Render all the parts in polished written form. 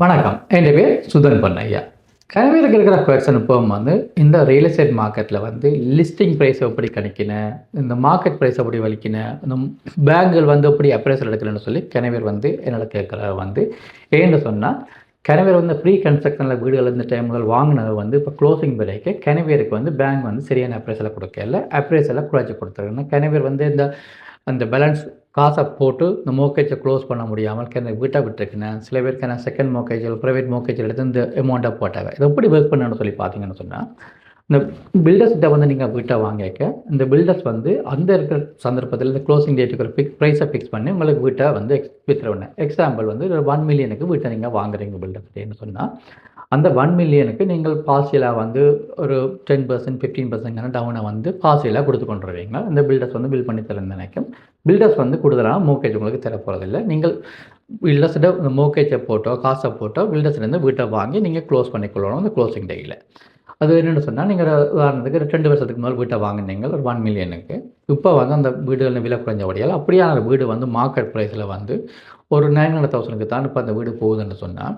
வணக்கம். என் பேர் சுதன் பொன்னையா. கனவிற்கு இருக்கிற கொஸ்டின் இப்போ இந்த ரியல் எஸ்டேட் மார்க்கெட்டில் லிஸ்டிங் ப்ரைஸ் எப்படி கணிக்கணும், இந்த மார்க்கெட் ப்ரைஸ் எப்படி வலிக்கணும், இந்த பேங்குகள் எப்படி அப்ரைசல் எடுக்கணும்னு சொல்லி கனவேர் என்னோட கேட்குற ஏன்னு சொன்னால் கனவேர் ப்ரீ கன்ஸ்ட்ரக்ஷனில் வீடுகள் இந்த டைம்கள் வாங்கினது இப்போ க்ளோசிங் விலைக்கு கனவேருக்கு பேங்க் சரியான அப்ரைசலை கொடுக்கல, அப்ரைசலை குறைச்சி கொடுத்துருக்கணும். கனவேர் இந்த அந்த பேலன்ஸ் காசை போட்டு இந்த மோர்கேஜை க்ளோஸ் பண்ண முடியாமல் வீட்டை விட்டுருக்கேன். சில பேருக்கு செகண்ட் மோர்கேஜ் ப்ரைவேட் மோர்கேஜ் எடுத்து இந்த அமௌண்ட்டை போட்டாங்க. இதை எப்படி ஒர்க் பண்ணணும்னு சொல்லி பார்த்தீங்கன்னு சொன்னால், இந்த பில்டர்ஸ்கிட்ட நீங்கள் வீட்டை வாங்கிக்க இந்த பில்டர்ஸ் அந்த இருக்கிற சந்தர்ப்பத்தில் இந்த க்ளோசிங் டேட்டுக்கு ஒரு ப்ரைஸை ஃபிக்ஸ் பண்ணி உங்களுக்கு வீட்டை விற்றுருவேன். எக்ஸாம்பிள் ஒரு 1 மில்லியனுக்கு வீட்டை நீங்கள் வாங்குறீங்க பில்டர்ஸ்கிட்டேன்னு சொன்னால், அந்த 1 மில்லியனுக்கு நீங்கள் பார்சியலாக ஒரு 10% 15% டவுனை பார்சியலாக கொடுத்து கொண்டு வருவீங்க. இந்த பில்டர்ஸ் பில் பண்ணி தரேன்னு நினைக்கும். பில்டர்ஸ் கூடுதலாக மோர்கேஜ் உங்களுக்கு தர போகிறதில்லை. நீங்கள் பில்டர்ஸ்கிட்ட இந்த மோர்கேஜை போட்டோ காசை போட்டோ பில்டர்ஸ்லேருந்து வீட்டை வாங்கி நீங்கள் க்ளோஸ் பண்ணிக்கொள்ளணும் அந்த க்ளோசிங் டேயில். அது என்னென்னு சொன்னால், நீங்கள் உதாரணத்துக்கு 2 வருஷத்துக்கு முதல் வீட்டை வாங்கினீங்க ஒரு 1 மில்லியனுக்கு. இப்போ அந்த வீடுகளின் விலை குறைஞ்சபடியால் அப்படியான வீடு மார்க்கெட் ப்ரைஸில் ஒரு 900,000க்கு தான் இப்போ அந்த வீடு போகுதுன்னு சொன்னால்,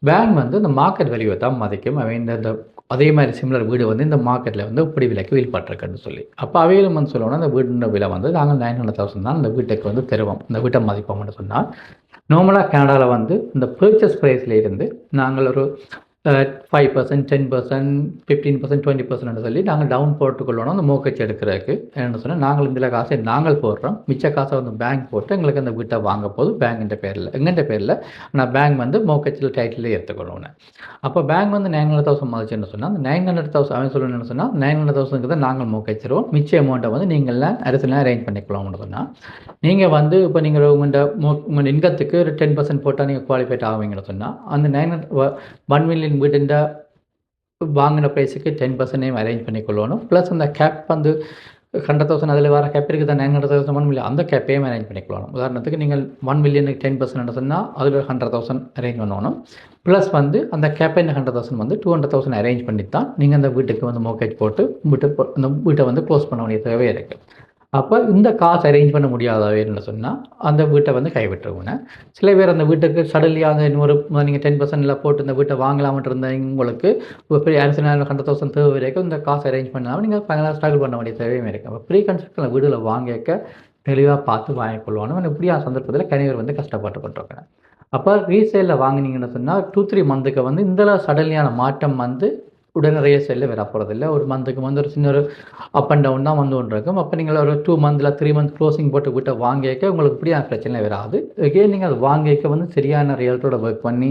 பேங்க் இந்த மார்க்கெட் வேல்யூவை தான் மதிக்கும். அவை இந்த அதே மாதிரி சிமிலர் வீடு இந்த மார்க்கெட்டில் இப்படி விலைக்கு வீழ்பட்டிருக்குன்னு சொல்லி, அப்போ அவையிலும் சொல்லணும்னா அந்த வீடு விலை நாங்கள் 900,000 தான் இந்த வீட்டுக்கு தருவோம், இந்த வீட்டை மதிப்போம்னு சொன்னால். நார்மலாக கனடாவில் இந்த பர்ச்சேஸ் ப்ரைஸில் இருந்து நாங்கள் ஒரு 5%, 10%, 15%, 20% சொல்லி நாங்கள் டவுன் போட்டுக்கொள்ளணும் அந்த மோர்கேஜ் எடுக்கிறதுக்கு. என்னென்னு சொன்னால், நாங்கள் இந்த காசை நாங்கள் போடுறோம், மிச்ச காசை பேங்க் போட்டு எங்களுக்கு அந்த வீட்டை வாங்க போது பேங்கிൻ്റെ பேரில் எங்கள்கிட்ட பேரில் நான் பேங்க் மோர்கேஜில் டைட்டில் எடுத்துக்கொள்ளணும். அப்போ பேங்க் 900,000 மதிச்சுன்னு சொன்னால், அந்த 900,000 அவன் சொல்லணும்னு சொன்னால் 900,000க்கு தான் நாங்கள் மோர்கேஜ் தருவோம், மிச்ச அமௌண்ட்டை நீங்கள்லாம் அரசுலாம் அரேஞ்ச் பண்ணிக்கலாம்னு சொன்னால், நீங்கள் இப்போ நீங்கள் உங்கள் இன்கத்துக்கு ஒரு 10% போட்டால் நீங்கள் குவாலிஃபைட் ஆவீங்கன்னு சொன்னால், அந்த 1 மில்லியன் வீடுண்ட வாங்கின ப்ரைஸுக்கு 10% அரேஞ்ச் பண்ணிக்கொள்ளணும். ப்ளஸ் அந்த கேப் 100,000 அதில் வர கேப் இருக்குது தான் 900,000 1 மில்லியன், அந்த கேப்பையும் அரேஞ்ச் பண்ணிக்கொள்ளணும். உதாரணத்துக்கு நீங்கள் 1 மில்லியனுக்கு 10% சொன்னால் அதில் 100,000 அரேஞ்ச் பண்ணணும். ப்ளஸ் அந்த கேப்பை 100,000 200,000 அரேஞ்ச் பண்ணி தான் நீங்கள் அந்த வீட்டுக்கு மோர்கேஜ் போட்டு அந்த வீட்டை க்ளோஸ் பண்ண வேண்டிய தேவை இருக்குது. அப்போ இந்த காசு அரேஞ்ச் பண்ண முடியாதவேன்னு சொன்னால் அந்த வீட்டை கைவிட்டுருவோங்க. சில பேர் அந்த வீட்டுக்கு சடன்லியாக இன்னொரு நீங்கள் 10% போட்டு இந்த வீட்டை வாங்கலாம்னு இருந்தாங்க, உங்களுக்கு இப்போ அரசியல் 100,000 தேவை வரைக்கும் இந்த காசு அரேஞ்ச் பண்ணாமல் நீங்கள் ஃபைனலாக ஸ்ட்ரகிள் பண்ண வேண்டிய தேவையும் இருக்குது. அப்போ ப்ரீ கன்ஸ்ட்ரக்ஷனில் வீடுகளை வாங்கிக்க தெளிவாக பார்த்து வாங்கிக்கொள்வானு இப்படியான சந்தர்ப்பத்தில் கணிவர் கஷ்டப்பட்டு கொண்டிருக்கிறேன். அப்போ ரீசேலில் வாங்கினீங்கன்னு சொன்னால் 2-3 மந்த்துக்கு இந்த சடன்லியான மாற்றம் உடனே ரேசேலில் வர போகிறதில்ல. ஒரு மந்த்துக்கு ஒரு சின்ன ஒரு அப் அண்ட் டவுன் தான் கொண்டு இருக்கும். அப்போ நீங்கள் ஒரு 2 மந்த்தில் 3 மந்த் க்ளோசிங் போட்டு வீட்டை வாங்கிக்க உங்களுக்கு இப்படியான பிரச்சனை வராது. எகெயின் நீங்கள் அது வாங்கிக்க சரியான ரியல்ட்டோட ஒர்க் பண்ணி